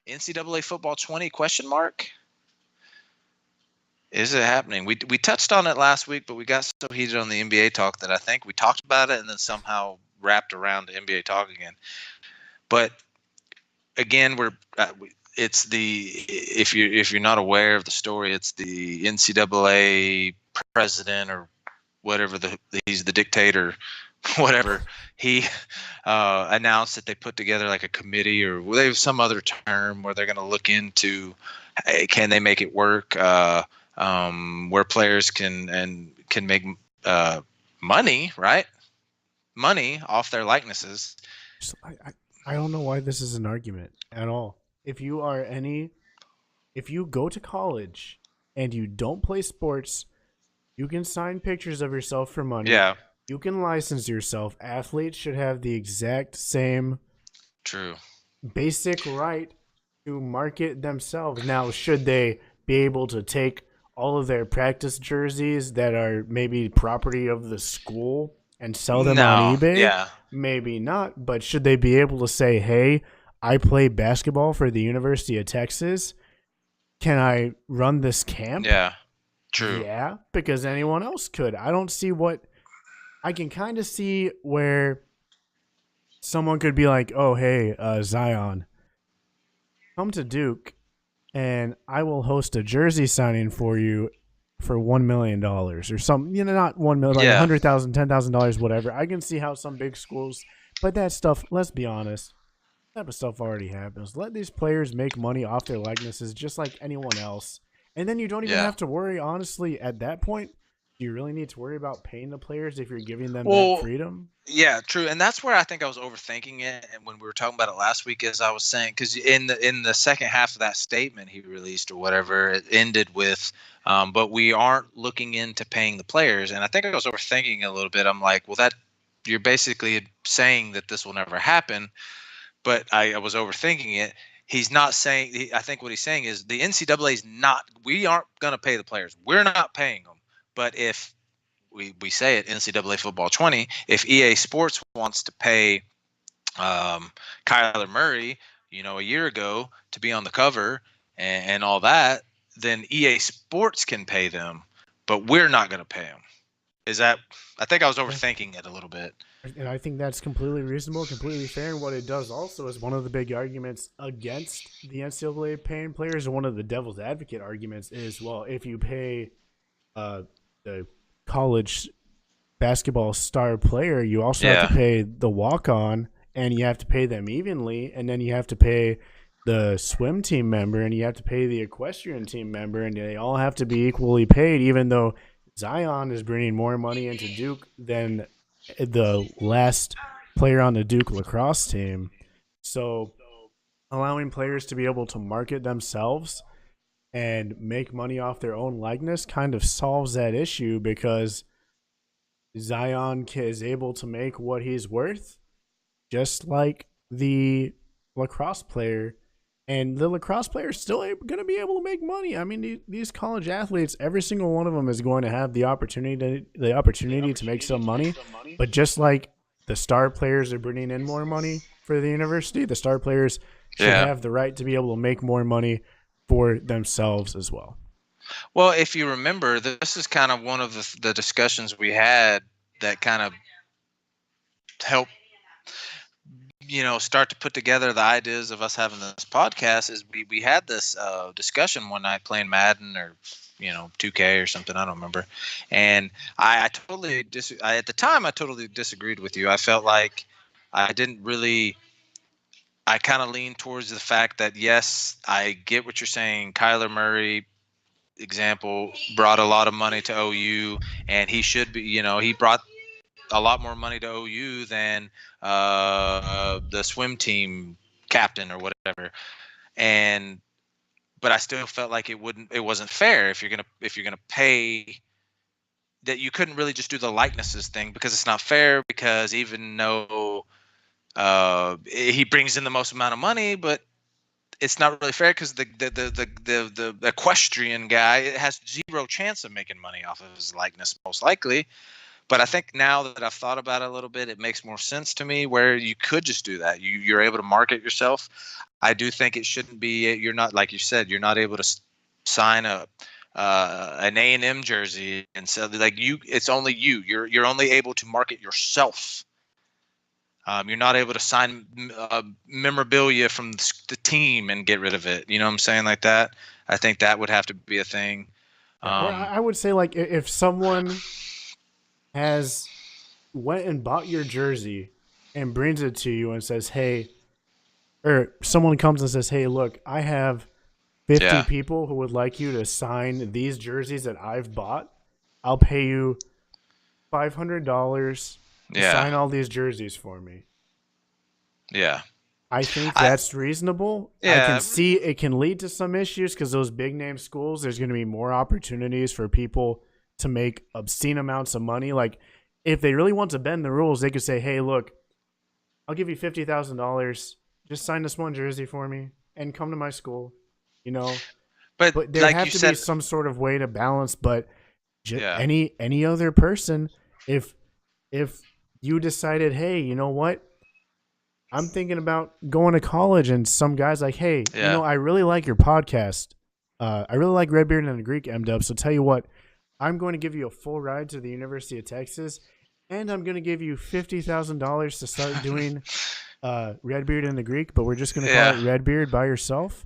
NCAA Football 20 question mark? Is it happening? We touched on it last week, but we got so heated on the NBA talk that I think we talked about it and then somehow wrapped around the NBA talk again. But again, it's the if you're not aware of the story, it's the NCAA president or whatever, he's the dictator, whatever. He announced that they put together like a committee, or they have some other term where they're going to look into, hey, can they make it work, where players can make money, right? Money off their likenesses. I don't know why this is an argument at all. If you go to college and you don't play sports, you can sign pictures of yourself for money. Yeah. You can license yourself. Athletes should have the exact same basic right to market themselves. Now, should they be able to take all of their practice jerseys that are maybe property of the school and sell them on eBay? Yeah. Maybe not. But should they be able to say, hey, I play basketball for the University of Texas. Can I run this camp? Yeah. True. Yeah, because anyone else could. I don't see what – I can kind of see where someone could be like, oh, hey, Zion, come to Duke and I will host a jersey signing for you for $1 million or something. You know, not $1 million, like $100,000, $10,000, whatever. I can see how some big schools – but that stuff, let's be honest, that type of stuff already happens. Let these players make money off their likenesses just like anyone else. And then you don't even have to worry, honestly, at that point. Do you really need to worry about paying the players if you're giving them that freedom? Yeah, true. And that's where I think I was overthinking it. And when we were talking about it last week, as I was saying, because in the second half of that statement he released or whatever, it ended with, but we aren't looking into paying the players. And I think I was overthinking it a little bit. I'm like, well, that you're basically saying that this will never happen. But I was overthinking it. He's not saying. I think what he's saying is the NCAA is not. We aren't going to pay the players. We're not paying them. But if we say it, NCAA Football 20, if EA Sports wants to pay Kyler Murray, a year ago to be on the cover and all that, then EA Sports can pay them, but we're not going to pay them. I think I was overthinking it a little bit. And I think that's completely reasonable, completely fair. And what it does also is one of the big arguments against the NCAA paying players, and one of the devil's advocate arguments is, well, if you pay the college basketball star player, you also have to pay the walk-on, and you have to pay them evenly, and then you have to pay the swim team member, and you have to pay the equestrian team member, and they all have to be equally paid, even though Zion is bringing more money into Duke than the last player on the Duke lacrosse team. So allowing players to be able to market themselves and make money off their own likeness kind of solves that issue, because Zion is able to make what he's worth, just like the lacrosse player. And the lacrosse player is still going to be able to make money. I mean, these college athletes, every single one of them is going to have the opportunity to make some money. But just like the star players are bringing in more money for the university, the star players should have the right to be able to make more money for themselves as well. Well, if you remember, this is kind of one of the discussions we had that kind of helped, start to put together the ideas of us having this podcast. Is we had this discussion one night playing Madden or 2K or something, I don't remember, and I totally at the time I totally disagreed with you. I felt like I kind of leaned towards the fact that, yes, I get what you're saying. Kyler Murray, example, brought a lot of money to OU, and he should be, he brought a lot more money to OU than the swim team captain or whatever. But I still felt like it wasn't fair if you're gonna pay that. You couldn't really just do the likenesses thing, because it's not fair, because even though he brings in the most amount of money, but it's not really fair because the equestrian guy has zero chance of making money off of his likeness, most likely. But I think now that I've thought about it a little bit, it makes more sense to me where you could just do that. You're able to market yourself. I do think it shouldn't be. You're not, like you said, you're not able to sign an A&M jersey and so like you. It's only you. You're only able to market yourself. You're not able to sign memorabilia from the team and get rid of it. You know what I'm saying? Like that. I think that would have to be a thing. Or I would say, like, if someone has went and bought your jersey and brings it to you and says, "Hey," or someone comes and says, "Hey, look, I have 50 people who would like you to sign these jerseys that I've bought. I'll pay you $500 to sign all these jerseys for me." Yeah. I think that's reasonable. I can see it can lead to some issues because those big name schools, there's going to be more opportunities for people to make obscene amounts of money. Like, if they really want to bend the rules, they could say, "Hey, look, I'll give you $50,000. Just sign this one jersey for me and come to my school." You know, but there like have to be some sort of way to balance. But any other person, if you decided, "Hey, you know what? I'm thinking about going to college," and some guy's like, "Hey, you know, I really like your podcast. I really like Redbeard and the Greek, M-Dub. So tell you what, I'm going to give you a full ride to the University of Texas, and I'm going to give you $50,000 to start doing Redbeard and the Greek, but we're just going to call it Redbeard by yourself.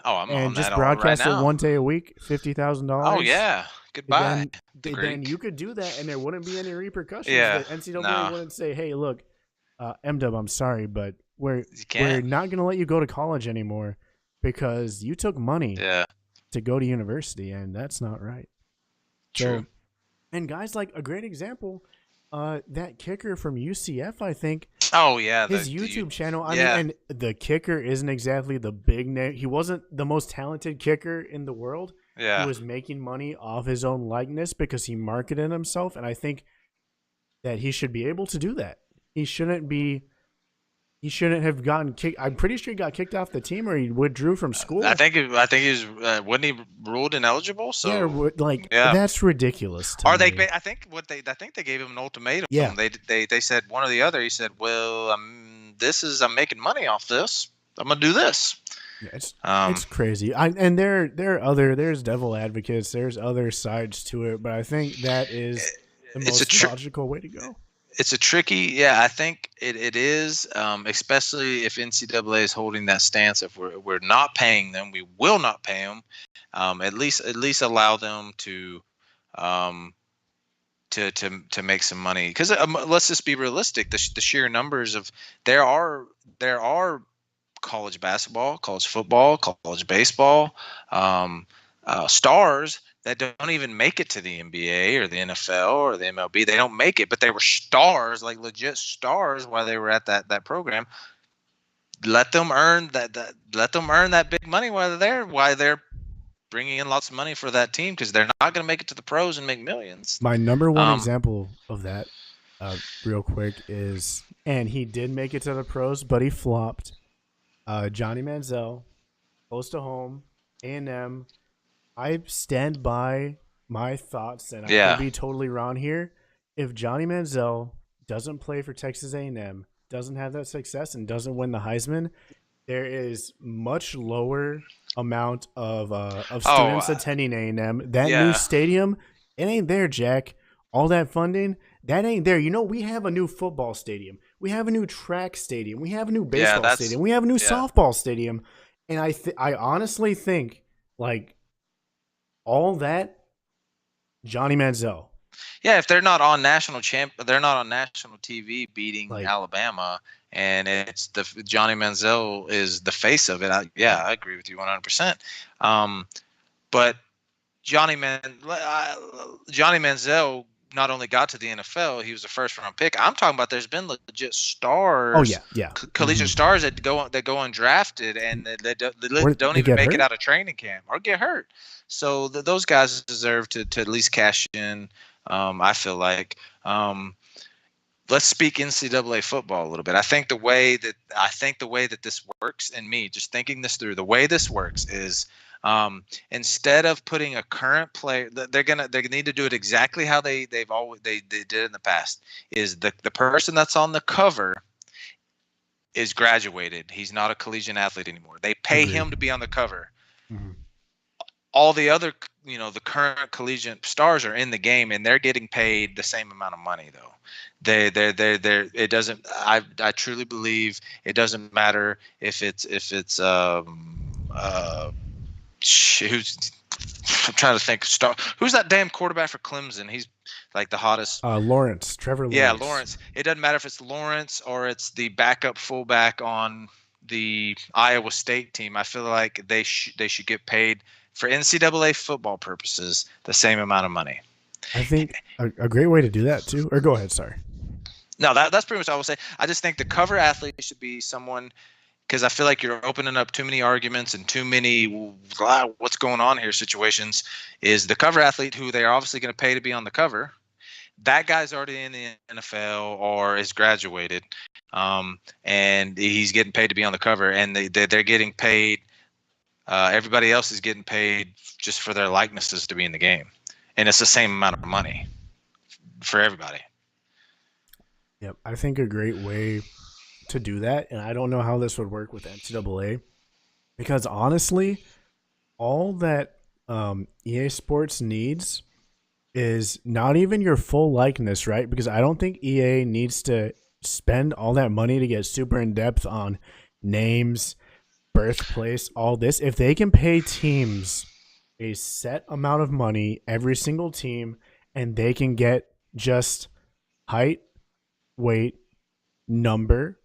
Oh, I'm and on just that broadcast right it now. one day a week, $50,000. Oh yeah, goodbye. Then you could do that, and there wouldn't be any repercussions. Yeah, the NCAA wouldn't say, "Hey, look, M-Dub, I'm sorry, but we're not going to let you go to college anymore because you took money to go to university, and that's not right." True. So, and guys, like, a great example, that kicker from UCF, I think. Oh yeah, his YouTube channel. I mean, and the kicker isn't exactly the big name. He wasn't the most talented kicker in the world. Yeah, he was making money off his own likeness because he marketed himself, and I think that he should be able to do that. He shouldn't have gotten kicked. I'm pretty sure he got kicked off the team, or he withdrew from school. I think he was wasn't he ruled ineligible? So that's ridiculous. I think they gave him an ultimatum. Yeah, they said one or the other. He said, "Well, I'm making money off this. I'm gonna do this." Yeah, it's crazy. And there's devil advocates. There's other sides to it, but I think that is the most logical way to go. It's a tricky, I think it is, especially if NCAA is holding that stance. If we're not paying them, we will not pay them. At least allow them to make some money. Because let's just be realistic. The sheer numbers of there are college basketball, college football, college baseball stars that don't even make it to the NBA or the NFL or the MLB. They don't make it, but they were stars, like legit stars, while they were at that program. Let them earn that. Let them earn that big money while they're there. While they're bringing in lots of money for that team, because they're not going to make it to the pros and make millions. My number one example of that, real quick, is, and he did make it to the pros, but he flopped. Johnny Manziel, close to home, A&M. I stand by my thoughts, and I could be totally wrong here. If Johnny Manziel doesn't play for Texas A&M, doesn't have that success, and doesn't win the Heisman, there is much lower amount of students attending A&M. That new stadium, it ain't there, Jack. All that funding, that ain't there. You know, we have a new football stadium. We have a new track stadium. We have a new baseball stadium. We have a new softball stadium. And I honestly think, like, all that, Johnny Manziel. Yeah, if they're not on national TV beating Alabama, and it's Johnny Manziel is the face of it. I agree with you 100%. But Johnny Manziel not only got to the NFL, he was a first-round pick. I'm talking about there's been legit stars, collegiate stars that go undrafted and they don't even make it out of training camp or get hurt. So those guys deserve to at least cash in. I feel like. Let's speak NCAA football a little bit. I think the way that this works, and me just thinking this through, the way this works is Instead of putting a current player, they need to do it exactly how they did in the past. Is the person that's on the cover is graduated. He's not a collegiate athlete anymore. They pay Agreed. him to be on the cover. Mm-hmm. All the other, the current collegiate stars are in the game, and they're getting paid the same amount of money though. They it doesn't. I truly believe it doesn't matter if it's who's I'm trying to think. Who's that damn quarterback for Clemson? He's like the hottest. Trevor Lawrence. Yeah, Lawrence. It doesn't matter if it's Lawrence or it's the backup fullback on the Iowa State team. I feel like they should get paid for NCAA football purposes the same amount of money. I think a great way to do that too. Or go ahead, sorry. No, that's pretty much all I will say. I just think the cover athlete should be someone, because I feel like you're opening up too many arguments and too many what's going on here situations. Is the cover athlete who they are obviously going to pay to be on the cover. That guy's already in the NFL or is graduated, and he's getting paid to be on the cover, and they're getting paid. Everybody else is getting paid just for their likenesses to be in the game, and it's the same amount of money for everybody. Yep, I think a great way to do that, and I don't know how this would work with NCAA, because honestly, all that EA Sports needs is not even your full likeness, right? Because I don't think EA needs to spend all that money to get super in depth on names, birthplace, all this. If they can pay teams a set amount of money, every single team, and they can get just height, weight, number,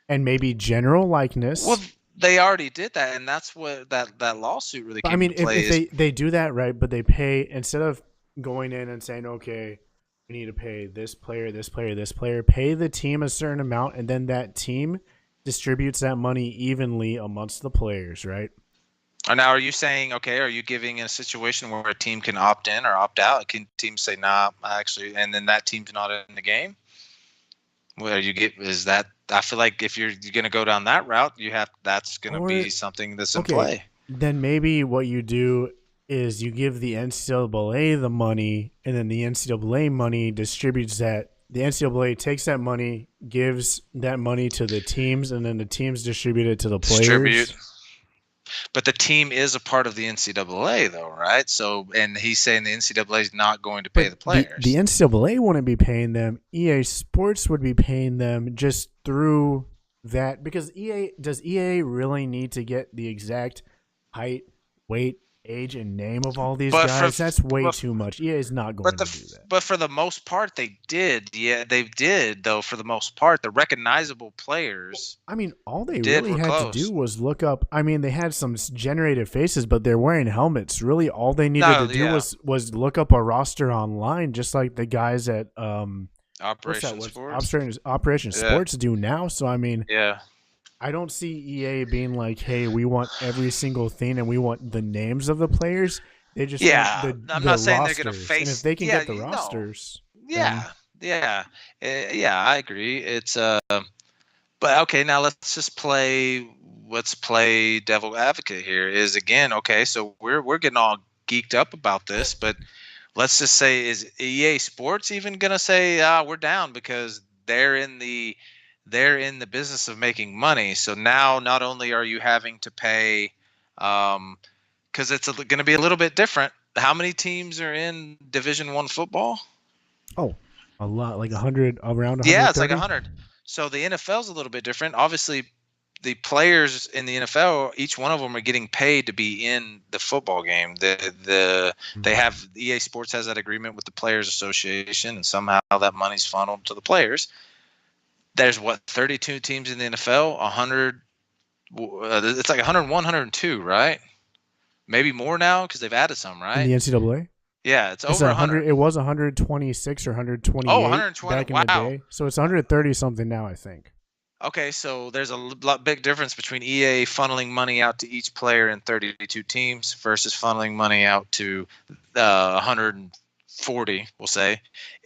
and maybe general likeness. Well, they already did that, and that's what that lawsuit really came into play. If they do that, right, but they pay, instead of going in and saying, okay, we need to pay this player, this player, this player, pay the team a certain amount, and then that team distributes that money evenly amongst the players, right? Now, are you saying, okay, are you giving a situation where a team can opt in or opt out? Can teams say, nah, actually, and then that team's not in the game? Well, is that? I feel like if you're going to go down that route, that's going to be something that's in play. Then maybe what you do is you give the NCAA the money, and then the NCAA money distributes that. The NCAA takes that money, gives that money to the teams, and then the teams distribute it to the players. But the team is a part of the NCAA, though, right? So, and he's saying the NCAA is not going to pay the players. The NCAA wouldn't be paying them. EA Sports would be paying them just through that, because does EA really need to get the exact height, weight, age, and name of all these guys? That's way too much. EA is not going to do that. But for the most part, they did. Yeah, they did, though, for the most part. The recognizable players. I mean, all they really had to do was look up. I mean, they had some generated faces, but they're wearing helmets. Really, all they needed to do was look up a roster online, just like the guys at Operation Sports. Operation Sports do now. So, I mean, yeah. I don't see EA being like, hey, we want every single thing and we want the names of the players. They just want I'm not saying rosters. They're going to face. And if they can get the rosters. Yeah, I agree. It's but okay, now let's play devil advocate here. Is again, okay, so we're getting all geeked up about this, but let's just say, is EA Sports even going to say, we're down, because they're in the business of making money. So now not only are you having to pay, because it's going to be a little bit different. How many teams are in Division I football? Oh, a lot, like 100, around 100. Yeah, it's like 100. So the NFL is a little bit different. Obviously, the players in the NFL, each one of them are getting paid to be in the football game. They have, EA Sports has that agreement with the Players Association, and somehow that money's funneled to the players. There's 32 teams in the NFL, 100. It's like 101, 102, right? Maybe more now because they've added some, right? In the NCAA? Yeah, it's over 100. It was 126 or 128 back in the day. So it's 130 something now, I think. Okay, so there's a big difference between EA funneling money out to each player in 32 teams versus funneling money out to 140, we'll say.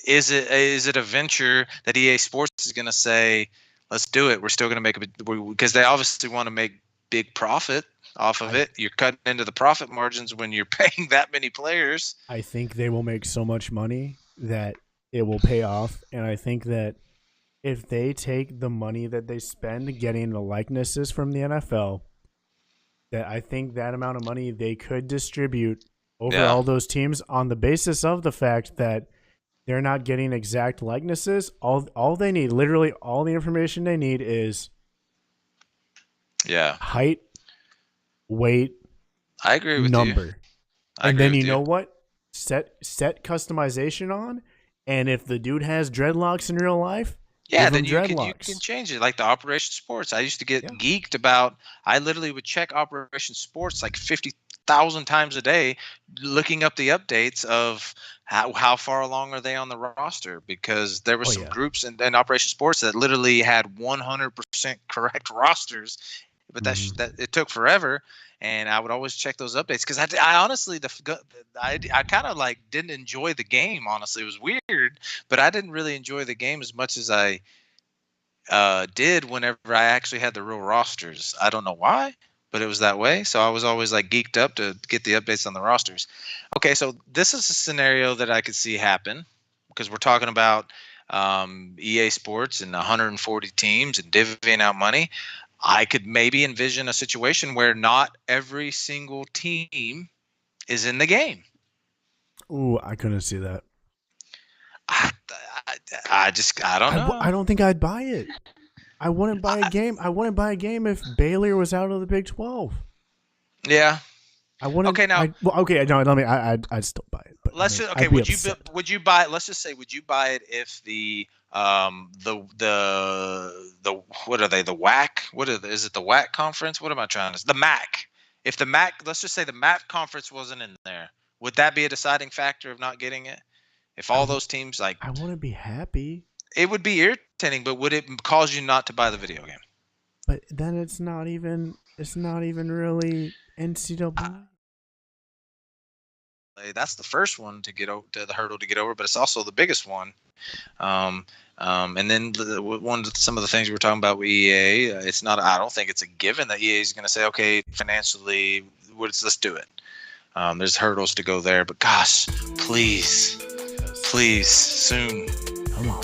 Is it a venture that EA Sports is going to say, let's do it? We're still going to make because they obviously want to make big profit. off of it. You're cutting into the profit margins when you're paying that many players. I think they will make so much money that it will pay off. And I think that if they take the money that they spend getting the likenesses from the NFL, that I think that amount of money they could distribute over all those teams on the basis of the fact that they're not getting exact likenesses. All they need, literally all the information they need is height, weight, I agree with number. you. And then you know what? Set customization on, and if the dude has dreadlocks in real life, then you can change it. Like the Operation Sports, I used to get geeked about. I literally would check Operation Sports like 50,000 times a day, looking up the updates of how far along are they on the roster, because there were some groups in Operation Sports that literally had 100% correct rosters, but that it took forever. And I would always check those updates because I honestly, I kind of like didn't enjoy the game. Honestly, it was weird, but I didn't really enjoy the game as much as I did whenever I actually had the real rosters. I don't know why, but it was that way. So I was always like geeked up to get the updates on the rosters. Okay, so this is a scenario that I could see happen because we're talking about EA Sports and 140 teams and divvying out money. I could maybe envision a situation where not every single team is in the game. Ooh, I couldn't see that. I don't know. I don't think I'd buy it. I wouldn't buy a game. I wouldn't buy a game if Baylor was out of the Big 12. Yeah. I wouldn't. Okay, now. I'd still buy it. But let's just, okay. Would you buy it? Let's just say, would you buy it if the what are they? The WAC? Is it the WAC conference? What am I trying to say? The MAC. If the MAC, let's just say the MAC conference wasn't in there, would that be a deciding factor of not getting it? If all those teams I wouldn't be happy. It would be irritating, but would it cause you not to buy the video game? But then it's not even really NCAA. That's the first one to get over, the hurdle to get over, but it's also the biggest one. And then some of the things we were talking about with EA, it's not. I don't think it's a given that EA is going to say, okay, financially, let's do it. There's hurdles to go there, but gosh, please, soon. Come on.